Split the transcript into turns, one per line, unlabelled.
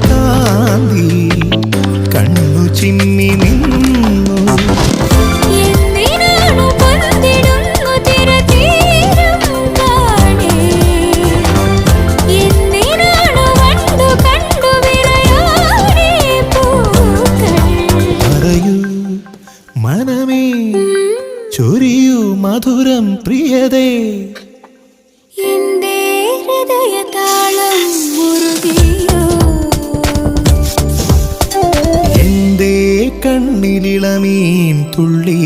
കാന്തി കണ്ണു ചിമ്മി നിന്നു. പറയൂ മനമേ, ചൊരിയൂ മധുരം പ്രിയതേ.
എന്റെ ഹൃദയതാളം മുറുകിയോ,
എന്റെ കണ്ണിലിളമീൻ തുള്ളി